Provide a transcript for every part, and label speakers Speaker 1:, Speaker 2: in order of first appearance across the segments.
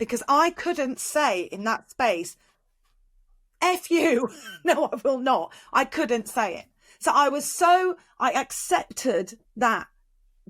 Speaker 1: because I couldn't say in that space, F you. No, I will not. I couldn't say it. So I accepted that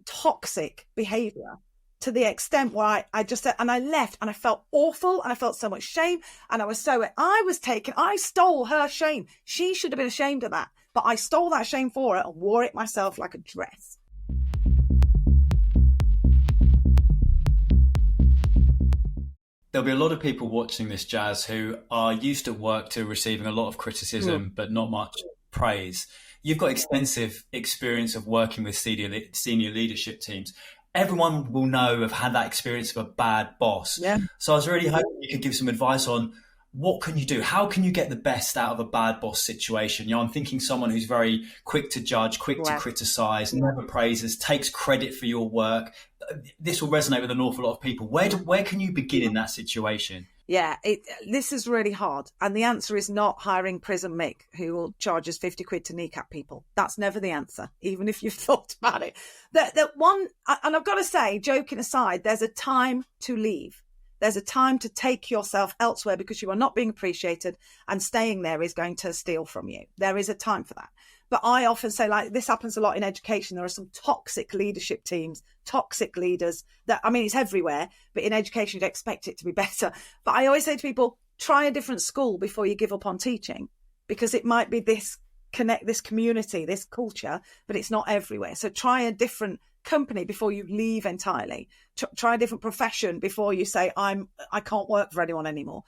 Speaker 1: toxic behavior to the extent where I just said, and I left and I felt awful and I felt so much shame. And I stole her shame. She should have been ashamed of that. But I stole that shame for her and wore it myself like a dress.
Speaker 2: There'll be a lot of people watching this, Jaz, who are used at work to receiving a lot of criticism, but not much praise. You've got extensive experience of working with senior leadership teams. Everyone will know have had that experience of a bad boss.
Speaker 1: Yeah.
Speaker 2: So I was really hoping you could give some advice on what can you do? How can you get the best out of a bad boss situation? You know, I'm thinking someone who's very quick to judge, quick to criticize, never praises, takes credit for your work. This will resonate with an awful lot of people. Where can you begin in that situation?
Speaker 1: Yeah, this is really hard. And the answer is not hiring Prison Mick, who will charge us 50 quid to kneecap people. That's never the answer, even if you've thought about it. And I've got to say, joking aside, there's a time to leave. There's a time to take yourself elsewhere because you are not being appreciated, and staying there is going to steal from you. There is a time for that. But I often say, like, this happens a lot in education. There are some toxic leadership teams, toxic leaders it's everywhere, but in education, you'd expect it to be better. But I always say to people, try a different school before you give up on teaching, because it might be this community, this culture, but it's not everywhere. So try a different company before you leave entirely. Try a different profession before you say, I can't work for anyone anymore.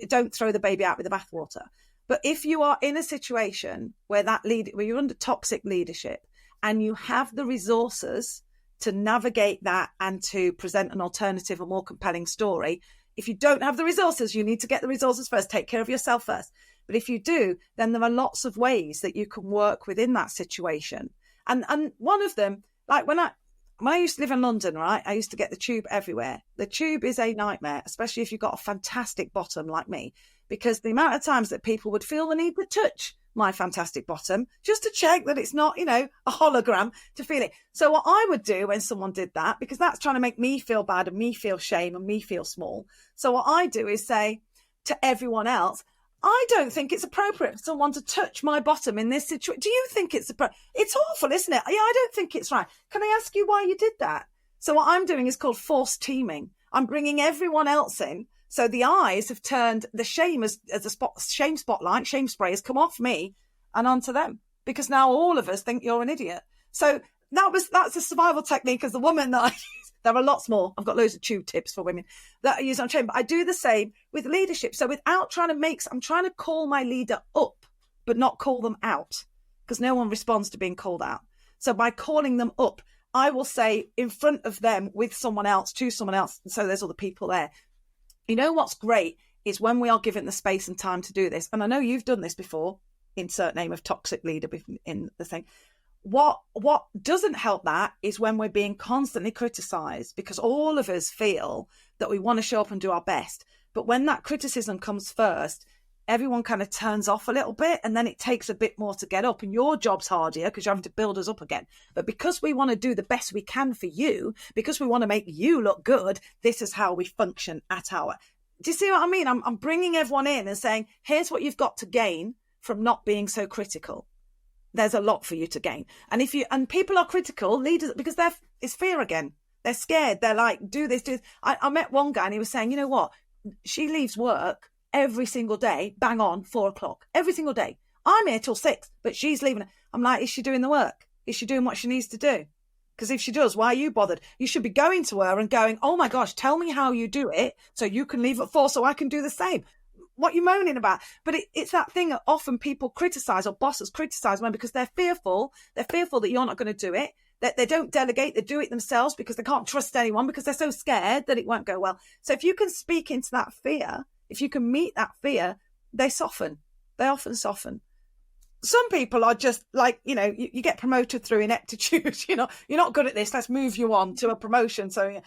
Speaker 1: Don't throw the baby out with the bathwater. But if you are in a situation where you're under toxic leadership and you have the resources to navigate that and to present an alternative, a more compelling story, if you don't have the resources, you need to get the resources first. Take care of yourself first. But if you do, then there are lots of ways that you can work within that situation. And one of them, like when I used to live in London, right, I used to get the tube everywhere. The tube is a nightmare, especially if you've got a fantastic bottom like me, because the amount of times that people would feel the need to touch my fantastic bottom just to check that it's not, a hologram, to feel it. So what I would do when someone did that, because that's trying to make me feel bad and me feel shame and me feel small. So what I do is say to everyone else, I don't think it's appropriate for someone to touch my bottom in this situation. Do you think it's appropriate? It's awful, isn't it? Yeah, I don't think it's right. Can I ask you why you did that? So what I'm doing is called forced teaming. I'm bringing everyone else in. So the eyes have turned the shame as a shame spotlight, shame spray has come off me and onto them, because now all of us think you're an idiot. So that's a survival technique as the woman that I use. There are lots more. I've got loads of tube tips for women that I use on training, but I do the same with leadership. So without trying to I'm trying to call my leader up, but not call them out, because no one responds to being called out. So by calling them up, I will say in front of them with someone else, to someone else. So there's other people there. You know what's great is when we are given the space and time to do this. And I know you've done this before, insert name of toxic leader in the thing. What doesn't help that is when we're being constantly criticised, because all of us feel that we want to show up and do our best. But when that criticism comes first, everyone kind of turns off a little bit, and then it takes a bit more to get up. And your job's harder because you're having to build us up again. But because we want to do the best we can for you, because we want to make you look good, this is how we function at our... Do you see what I mean? I'm bringing everyone in and saying, here's what you've got to gain from not being so critical. There's a lot for you to gain. And people are critical, leaders, because it's fear again. They're scared. They're like, do this, do this. I met one guy and he was saying, you know what? She leaves work every single day, bang on 4:00, every single day. I'm here till 6, but she's leaving. I'm like, is she doing the work? Is she doing what she needs to do? Because if she does, why are you bothered? You should be going to her and going, oh my gosh, tell me how you do it so you can leave at 4 so I can do the same. What are you moaning about? But it's that thing that often people criticise, or bosses criticise when, because they're fearful. They're fearful that you're not going to do it. That they don't delegate, they do it themselves because they can't trust anyone, because they're so scared that it won't go well. So if you can speak into that fear, if you can meet that fear, they soften. They often soften. Some people are just like, you get promoted through ineptitude. You're not good at this. Let's move you on to a promotion. So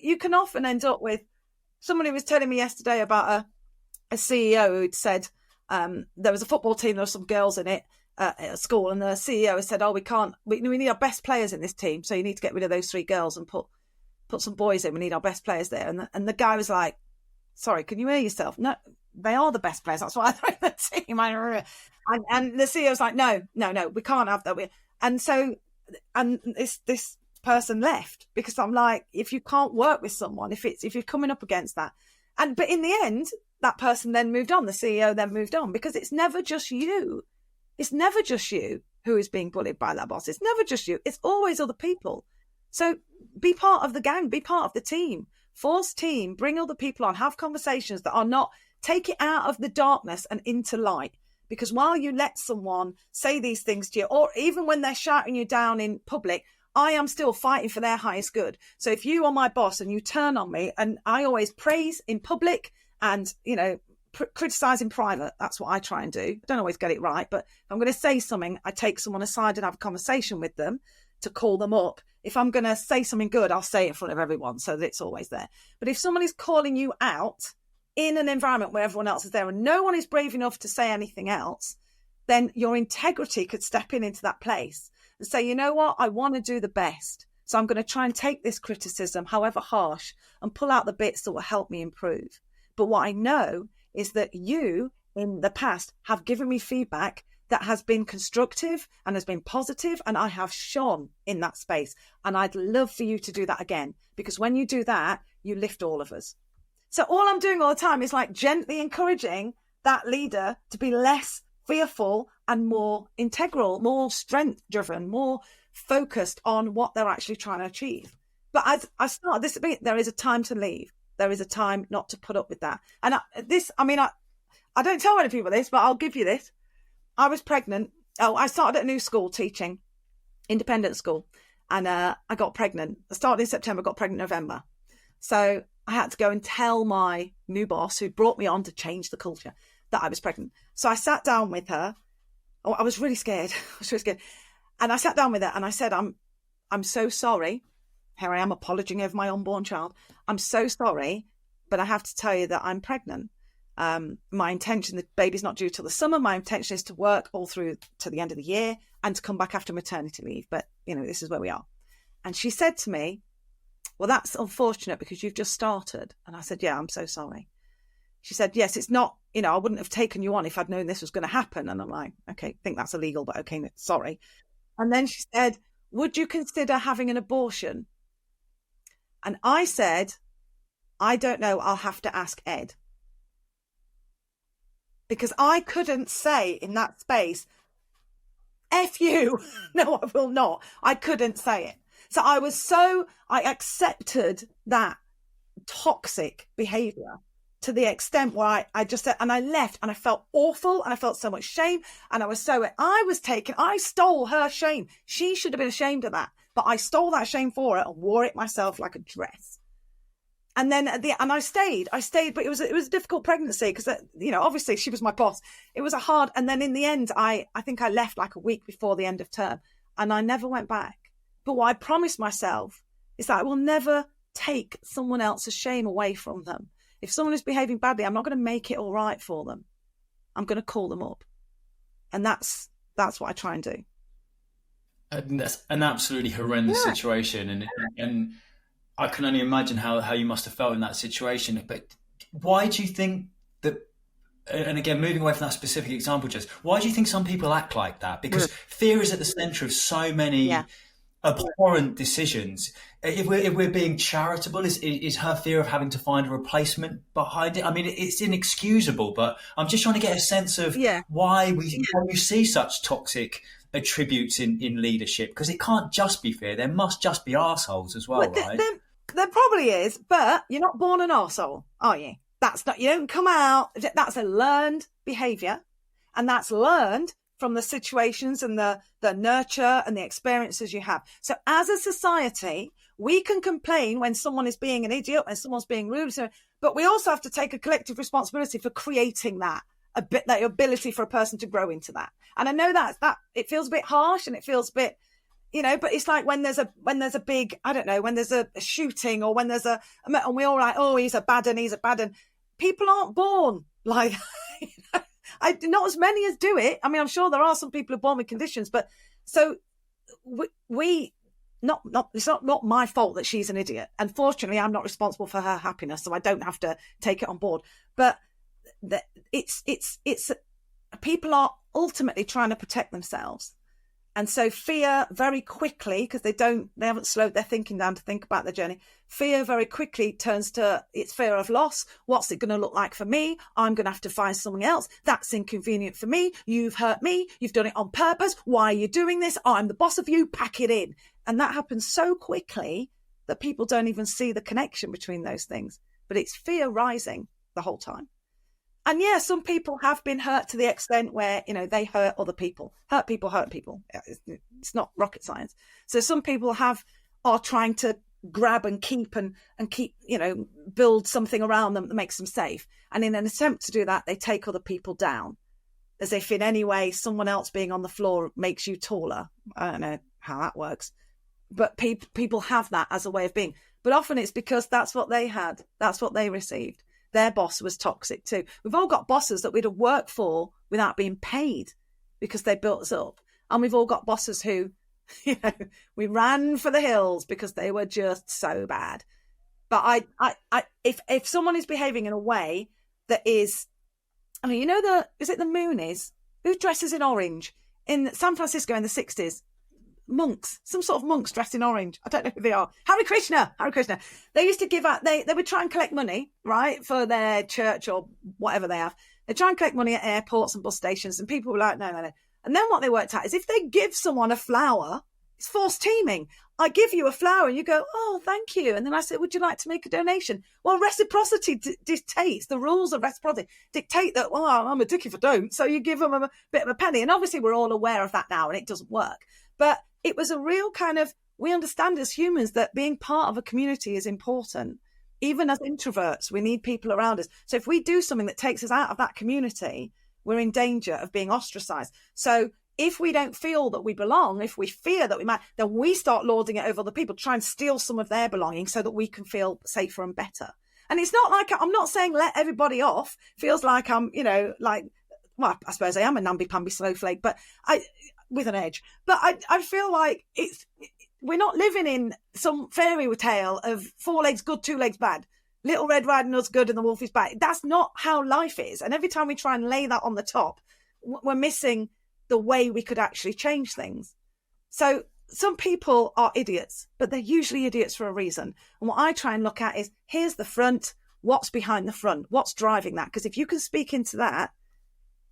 Speaker 1: you can often end up with someone who was telling me yesterday about a CEO who'd said there was a football team, there were some girls in it at school, and the CEO said, we need our best players in this team, so you need to get rid of those 3 girls and put some boys in. We need our best players there. And the guy was like, sorry, can you hear yourself? No, they are the best players. That's why I throw the team. And the CEO's like, no, we can't have that. And so, and this person left because I'm like, if you can't work with someone, if you're coming up against that, but in the end, that person then moved on. The CEO then moved on because it's never just you. It's never just you who is being bullied by that boss. It's never just you. It's always other people. So be part of the gang, be part of the team, force team, bring other people on, have conversations that are not, take it out of the darkness and into light. Because while you let someone say these things to you, or even when they're shouting you down in public, I am still fighting for their highest good. So if you are my boss and you turn on me, and I always praise in public and, criticize in private, that's what I try and do. I don't always get it right, but if I'm going to say something, I take someone aside and have a conversation with them to call them up. If I'm going to say something good, I'll say it in front of everyone so that it's always there. But if someone is calling you out in an environment where everyone else is there and no one is brave enough to say anything else, then your integrity could step into that place and say, you know what, I want to do the best. So I'm going to try and take this criticism, however harsh, and pull out the bits that will help me improve. But what I know is that you in the past have given me feedback that has been constructive and has been positive, and I have shone in that space. And I'd love for you to do that again, because when you do that, you lift all of us. So all I'm doing all the time is like gently encouraging that leader to be less fearful and more integral, more strength driven, more focused on what they're actually trying to achieve. But as I start this bit, there is a time to leave. There is a time not to put up with that. And I don't tell many people this, but I'll give you this. I was pregnant. I started at a new school teaching, independent school, and I got pregnant. I started in September, got pregnant in November. So I had to go and tell my new boss, who brought me on to change the culture, that I was pregnant. So I sat down with her. Oh, I was really scared. And I sat down with her and I said, I'm so sorry. Here I am apologizing over my unborn child. I'm so sorry, but I have to tell you that I'm pregnant. My intention, the baby's not due till the summer. My intention is to work all through to the end of the year and to come back after maternity leave. But, this is where we are. And she said to me, well, that's unfortunate because you've just started. And I said, yeah, I'm so sorry. She said, yes, it's not, I wouldn't have taken you on if I'd known this was going to happen. And I'm like, okay, I think that's illegal, but okay, sorry. And then she said, would you consider having an abortion? And I said, I don't know, I'll have to ask Ed. Because I couldn't say in that space, F you. No, I will not. I couldn't say it. So I accepted that toxic behaviour to the extent where I just said, and I left and I felt awful and I felt so much shame. And I stole her shame. She should have been ashamed of that. But I stole that shame for her and wore it myself like a dress. And then I stayed, but it was a difficult pregnancy because, obviously she was my boss. It was and then in the end, I think I left like a week before the end of term and I never went back. But what I promised myself is that I will never take someone else's shame away from them. If someone is behaving badly, I'm not going to make it all right for them. I'm going to call them up. And that's what I try and do.
Speaker 2: And that's an absolutely horrendous situation. And I can only imagine how you must have felt in that situation. But why do you think that, and again, moving away from that specific example, Jaz, why do you think some people act like that? Because fear is at the centre of so many abhorrent decisions. If we're being charitable, is her fear of having to find a replacement behind it? I mean, it's inexcusable, but I'm just trying to get a sense of why you see such toxic attributes in leadership, because it can't just be fear. There must just be arseholes as well, right?
Speaker 1: There probably is, but you're not born an arsehole, are you? You don't come out. That's a learned behaviour, and that's learned from the situations and the nurture and the experiences you have. So as a society, we can complain when someone is being an idiot, when someone's being rude, but we also have to take a collective responsibility for creating that ability for a person to grow into that. And I know that it feels a bit harsh and it feels a bit, but it's like when there's a big, I don't know, when there's a shooting or when there's and we're all like, oh, he's a bad un. People aren't born like, not as many as do it. I mean, I'm sure there are some people who are born with conditions, but so we it's not my fault that she's an idiot. Unfortunately, I'm not responsible for her happiness, so I don't have to take it on board. But it's people are ultimately trying to protect themselves. And so fear very quickly, because they haven't slowed their thinking down to think about their journey. Fear very quickly turns to, it's fear of loss. What's it going to look like for me? I'm going to have to find something else. That's inconvenient for me. You've hurt me. You've done it on purpose. Why are you doing this? I'm the boss of you. Pack it in. And that happens so quickly that people don't even see the connection between those things. But it's fear rising the whole time. And yeah, some people have been hurt to the extent where, they hurt other people. Hurt people. It's not rocket science. So some people are trying to grab and keep, build something around them that makes them safe. And in an attempt to do that, they take other people down, as if in any way someone else being on the floor makes you taller. I don't know how that works. But people have that as a way of being. But often it's because that's what they had. That's what they received. Their boss was toxic too. We've all got bosses that we'd have worked for without being paid because they built us up. And we've all got bosses who, we ran for the hills because they were just so bad. But if someone is behaving in a way that is, is it the Moonies? Who dresses in orange? In San Francisco in the 60s, monks, some sort of monks dressed in orange. I don't know who they are. Hare Krishna. They used to give out, they would try and collect money, right, for their church or whatever they have. They try and collect money at airports and bus stations, and people were like, no. And then what they worked out is if they give someone a flower, it's forced teaming. I give you a flower and you go, oh, thank you. And then I said, would you like to make a donation? Well, reciprocity dictates, the rules of reciprocity dictate that, well, I'm a dick if I don't. So you give them a bit of a penny. And obviously we're all aware of that now and it doesn't work. But it was a real kind of, we understand as humans that being part of a community is important. Even as introverts, we need people around us. So if we do something that takes us out of that community, we're in danger of being ostracized. So if we don't feel that we belong, if we fear that we might, then we start lording it over other people, try and steal some of their belongings so that we can feel safer and better. And it's not like, I'm not saying let everybody off. Feels like I'm, well, I suppose I am a namby-pamby snowflake, but with an edge. But I feel like we're not living in some fairy tale of 4 legs good, 2 legs bad. Little Red Riding Hood's good and the wolf is bad. That's not how life is. And every time we try and lay that on the top, we're missing the way we could actually change things. So some people are idiots, but they're usually idiots for a reason. And what I try and look at is, here's the front, what's behind the front, what's driving that? Because if you can speak into that,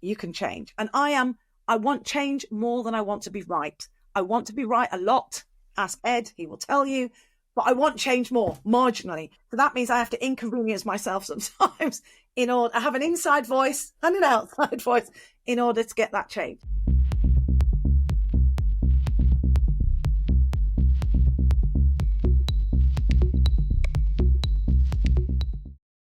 Speaker 1: you can change. And I want change more than I want to be right. I want to be right a lot. Ask Ed, he will tell you. But I want change more, marginally. So that means I have to inconvenience myself sometimes in order. I have an inside voice and an outside voice in order to get that change.